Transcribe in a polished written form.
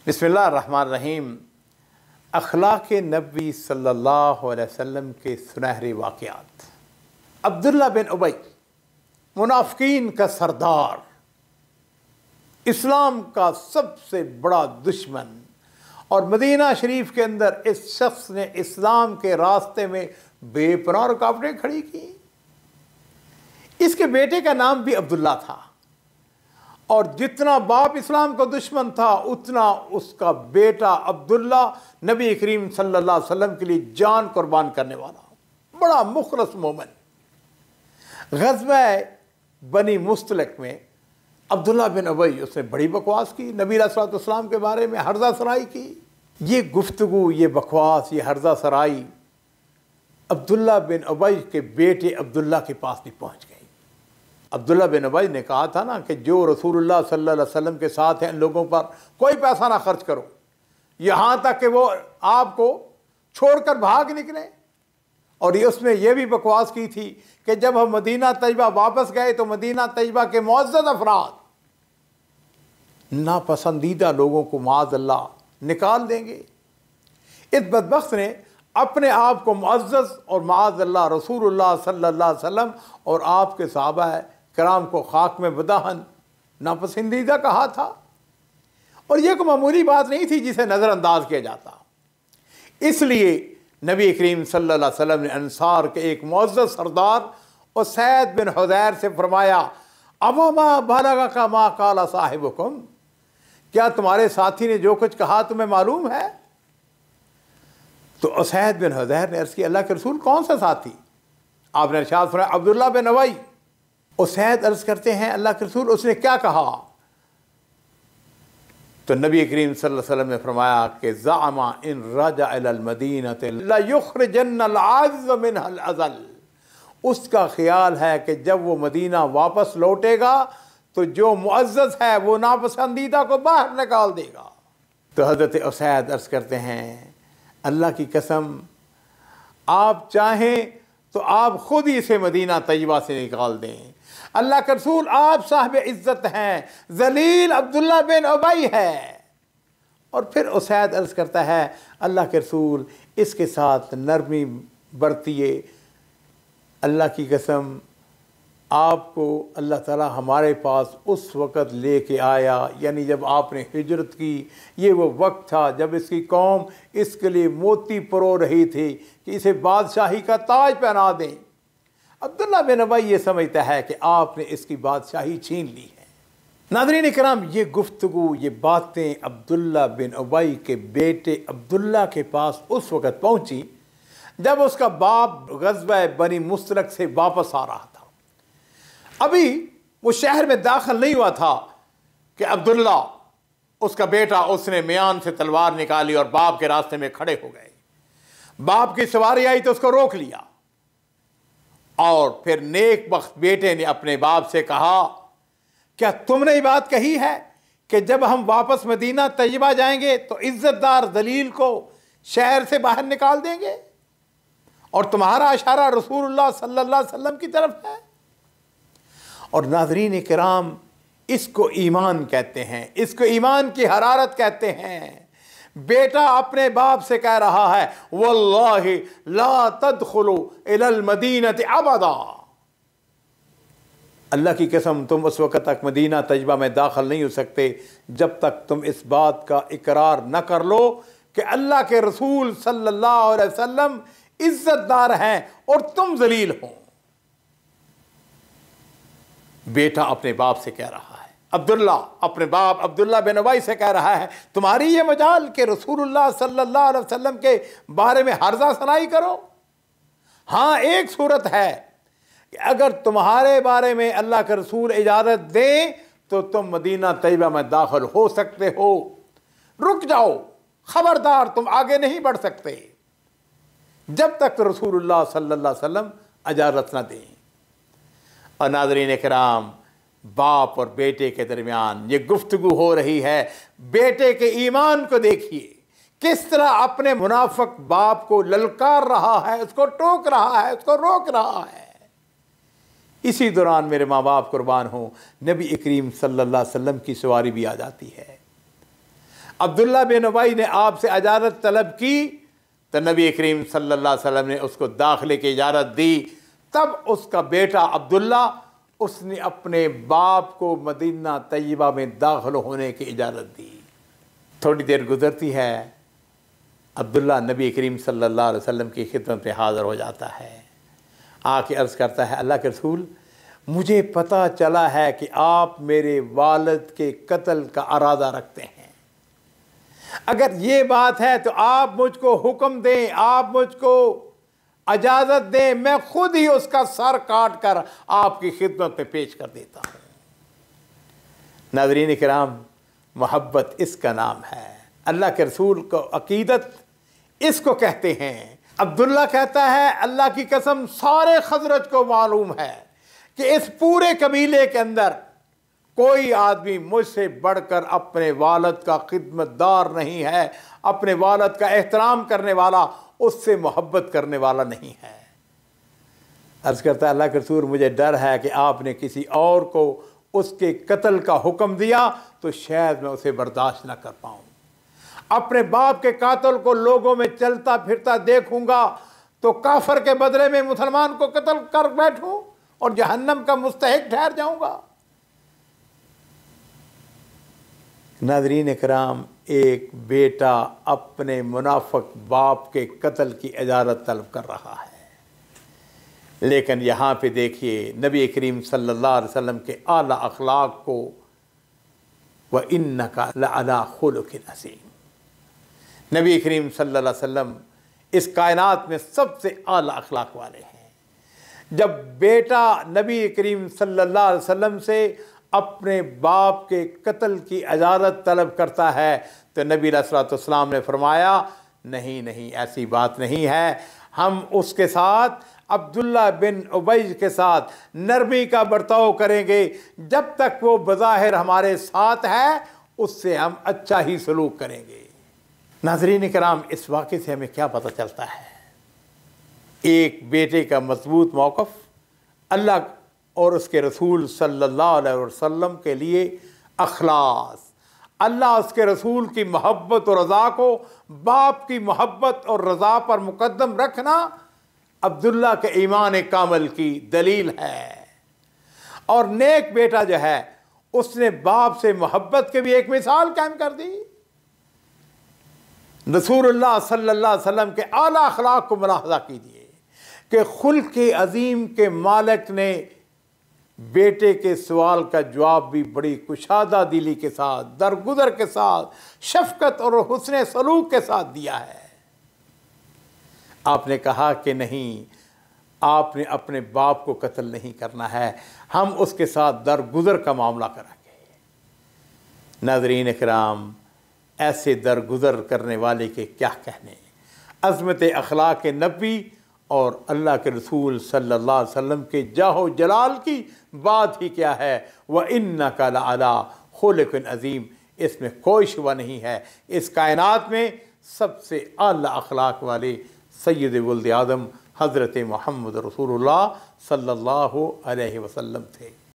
बिस्मिल्लाहिर्रहमानिर्रहीम। अखलाक़ नबी सल्लल्लाहु अलैहि वसल्लम के सुनहरे वाक़यात। अब्दुल्ला बिन उबई, मुनाफ़िकीन का सरदार, इस्लाम का सबसे बड़ा दुश्मन, और मदीना शरीफ के अंदर इस शख्स ने इस्लाम के रास्ते में बेपनाह रुकावटें खड़ी की। इसके बेटे का नाम भी अब्दुल्ला था, और जितना बाप इस्लाम का दुश्मन था उतना उसका बेटा अब्दुल्ला नबी करीम सल्लल्लाहु अलैहि वसल्लम के लिए जान कुर्बान करने वाला, बड़ा मुखलस मोमिन। ग़ज़वा बनी मुस्तलिक में अब्दुल्ला बिन उबई, उसने बड़ी बकवास की, नबी अलैहि सलाम के बारे में हर्जा सराई की। ये गुफ्तगू, ये बकवास, ये हर्जा सराई अब्दुल्ला बिन उबई के बेटे अब्दुल्ला के पास भी पहुँच गई। अब्दुल्ला बिन उबई ने कहा था ना कि जो रसूलुल्लाह सल्लल्लाहु अलैहि वसल्लम के साथ हैं इन लोगों पर कोई पैसा ना खर्च करो, यहाँ तक कि वो आपको छोड़कर भाग निकले। और ये उसमें यह भी बकवास की थी कि जब हम मदीना तैयबा वापस गए तो मदीना तैयबा के मुअज़्ज़ज़ अफराद नापसंदीदा लोगों को माज़अल्लाह निकाल देंगे। इस बदबख्त ने अपने आप को मुअज़्ज़ज़ और माज़अल्लाह रसूलुल्लाह सल्लल्लाहु अलैहि वसल्लम और आपके सहाबा किराम को खाक में बदाहन नापसंदीदा कहा था। और यह कोई मामूली बात नहीं थी जिसे नज़रअंदाज किया जाता। इसलिए नबी करीम सल्लल्लाहु अलैहि वसल्लम ने अंसार के एक मुअज़्ज़ज़ सरदार और सैद बिन हुज़ैर से फरमाया, अवमा बलगा का मा काला साहिबुकुम, क्या तुम्हारे साथी ने जो कुछ कहा तुम्हें मालूम है? तो उसैद बिन हुज़ैर ने अर्ज़ किया, अल्लाह के रसूल कौन सा साथी? आपने इरशाद फरमाया, अब्दुल्ला बिन उबई। उसैद अर्ज़ करते हैं, अल्लाह के रसूल उसने क्या कहा? तो नबी करीम सल्लल्लाहु अलैहि वसल्लम ने फरमाया कि ज़अमा इन रजा इलल मदीनति ला युख़रिजन्नल आज़िज़ मिनहल अज़ल, उसका ख्याल है कि जब वो मदीना वापस लौटेगा तो जो मुअज़्ज़ज़ है वो नापसंदीदा को बाहर निकाल देगा। तो हज़रत उसैद अर्ज़ करते हैं, अल्लाह की कसम, आप चाहें तो आप खुद ही इसे मदीना तैयबा से निकाल दें। अल्लाह के रसूल आप साहिब इज़्ज़त हैं, ज़लील अब्दुल्ला बिन उबई है। और फिर उसैद अर्ज़ करता है, अल्लाह के रसूल इसके साथ नरमी बरतिए, अल्लाह की कसम आपको अल्लाह ताला हमारे पास उस वक़्त लेके आया, यानी जब आपने हिजरत की, ये वो वक्त था जब इसकी कौम इसके लिए मोती परो रही थी कि इसे बादशाही का ताज पहना दें। अब्दुल्ला बिन उबई ये समझता है कि आपने इसकी बादशाही छीन ली है। नाज़रीन इकराम, ये गुफ्तगू, ये बातें अब्दुल्ला बिन उबई के बेटे अब्दुल्ला के पास उस वक़्त पहुँची जब उसका बाप ग़ज़वा बनी मुस्तलिक से वापस आ रहा था। अभी वो शहर में दाखिल नहीं हुआ था कि अब्दुल्ला, उसका बेटा, उसने मियान से तलवार निकाली और बाप के रास्ते में खड़े हो गए। बाप की सवारी आई तो उसको रोक लिया, और फिर नेक बख्त बेटे ने अपने बाप से कहा, क्या तुमने ये बात कही है कि जब हम वापस मदीना तैयबा जाएंगे तो इज्जतदार दलील को शहर से बाहर निकाल देंगे? और तुम्हारा इशारा रसूलुल्लाह सल्लल्लाहु अलैहि वसल्लम की तरफ है। और नाज़रीन किराम, इसको ईमान कहते हैं, इसको ईमान की हरारत कहते हैं। बेटा अपने बाप से कह रहा है, वल्लाहि ला तदखुलू इलल मदीनति अबदा, अल्लाह की कसम तुम उस वक़्त तक मदीना तैयबा में दाखिल नहीं हो सकते जब तक तुम इस बात का इकरार न कर लो कि अल्लाह के रसूल सल्लल्लाहु अलैहि वसल्लम इज्जतदार हैं और तुम जलील हो। बेटा अपने बाप से कह रहा है, अब्दुल्ला अपने बाप अब्दुल्ला बिन उबई से कह रहा है, तुम्हारी ये मजाल के रसूलुल्लाह सल्लल्लाहु अलैहि वसल्लम के बारे में हर्जा सनाई करो। हाँ, एक सूरत है कि अगर तुम्हारे बारे में अल्लाह के रसूल इजाज़त दें तो तुम मदीना तैयबा में दाखिल हो सकते हो। रुक जाओ, खबरदार, तुम आगे नहीं बढ़ सकते जब तक रसूलुल्लाह सल्लल्लाहु अलैहि वसल्लम इजाज़त न दें। और नाज़रीन किराम, बाप और बेटे के दरमियान ये गुफ्तगू हो रही है। बेटे के ईमान को देखिए, किस तरह अपने मुनाफिक बाप को ललकार रहा है, उसको टोक रहा है, उसको रोक रहा है। इसी दौरान मेरे माँ बाप कुर्बान हों, नबी करीम सल्लल्लाहु अलैहि वसल्लम की सवारी भी आ जाती है। अब्दुल्ला बिन उबई ने आपसे इजाज़त तलब की तो नबी करीम सल्लल्लाहु अलैहि वसल्लम ने उसको दाखिले की इजाज़त दी। तब उसका बेटा अब्दुल्ला, उसने अपने बाप को मदीना तैयबा में दाखिल होने की इजाज़त दी। थोड़ी देर गुजरती है, अब्दुल्ला नबी करीम सल्लल्लाहु अलैहि वसल्लम की खिदमत में हाज़िर हो जाता है। आके अर्ज़ करता है, अल्लाह के रसूल, मुझे पता चला है कि आप मेरे वालिद के कत्ल का इरादा रखते हैं। अगर ये बात है तो आप मुझको हुक्म दें, आप मुझको इजाज़त दें, मैं खुद ही उसका सर काट कर आपकी खिदमत में पेश कर देता हूँ। नाज़रीन किराम, मोहब्बत इसका नाम है। अल्लाह के रसूल को अकीदत इसको कहते हैं। अब्दुल्ला कहता है, अल्लाह की कसम सारे खजरज को मालूम है कि इस पूरे कबीले के अंदर कोई आदमी मुझसे बढ़कर अपने वालिद का खिदमतदार नहीं है, अपने वालिद का एहतराम करने वाला, उससे मोहब्बत करने वाला नहीं है। अर्ज़ करता है, अल्लाह के रसूल, मुझे डर है कि आपने किसी और को उसके कत्ल का हुक्म दिया तो शायद मैं उसे बर्दाश्त न कर पाऊँ। अपने बाप के कातिल को लोगों में चलता फिरता देखूंगा तो काफर के बदले में मुसलमान को कत्ल कर बैठूं और जहन्नम का मुस्तहिक ठहर जाऊंगा। नाज़रीन कराम, एक बेटा अपने मुनाफिक बाप के कत्ल की इजाज़त तलब कर रहा है, लेकिन यहाँ पे देखिए नबी करीम सल्लल्लाहु अलैहि वसल्लम के आला अखलाक को, व इन्नका लअला खुलुकिन अज़ीम। नबी करीम सल्लल्लाहु अलैहि वसल्लम इस कायनात में सबसे आला अखलाक वाले हैं। जब बेटा नबी करीम सल्लल्लाहु अलैहि वसल्लम से अपने बाप के कत्ल की इजाज़त तलब करता है तो नबी अलैहिस्सलातु वस्सलाम ने फरमाया, नहीं नहीं, ऐसी बात नहीं है, हम उसके साथ अब्दुल्ला बिन उबई के साथ नरमी का बर्ताव करेंगे। जब तक वो बज़ाहिर हमारे साथ है उससे हम अच्छा ही सलूक करेंगे। नाज़रीन कराम, इस वाक़े से हमें क्या पता चलता है? एक बेटे का मजबूत मौक़िफ़ अल्लाह और उसके रसूल सल्लल्लाहु अलैहि वसल्लम के लिए अखलास, अल्लाह उसके रसूल की मोहब्बत और रज़ा को बाप की मोहब्बत और रज़ा पर मुक़द्दम रखना अब्दुल्ला के ईमान कामिल की दलील है। और नेक बेटा जो है उसने बाप से मोहब्बत की भी एक मिसाल कायम कर दी। रसूलुल्लाह सल्लल्लाहु अलैहि वसल्लम के आला अखलाक को मुलाहज़ा कीजिए कि खुल्क़ अज़ीम के मालिक ने बेटे के सवाल का जवाब भी बड़ी कुशादा दिली के साथ, दरगुजर के साथ, शफ़क़त और हुस्न सलूक के साथ दिया है। आपने कहा कि नहीं, आपने अपने बाप को कत्ल नहीं करना है, हम उसके साथ दरगुजर का मामला करेंगे। नाज़रीन इकराम, ऐसे दरगुजर करने वाले के क्या कहने। अज़मत अखलाक नबी और अल्लाह के रसूल सल्लल्लाहु अलैहि वसल्लम के जाहो जलाल की बात ही क्या है। व इन्नका लअला खुलुकिन अज़ीम, इसमें कोई शुबा नहीं है। इस कायनात में सबसे आला अखलाक वाले सय्यद वुल्द आदम हज़रत मोहम्मद रसूलुल्लाह सल्लल्लाहु अलैहि वसल्लम थे।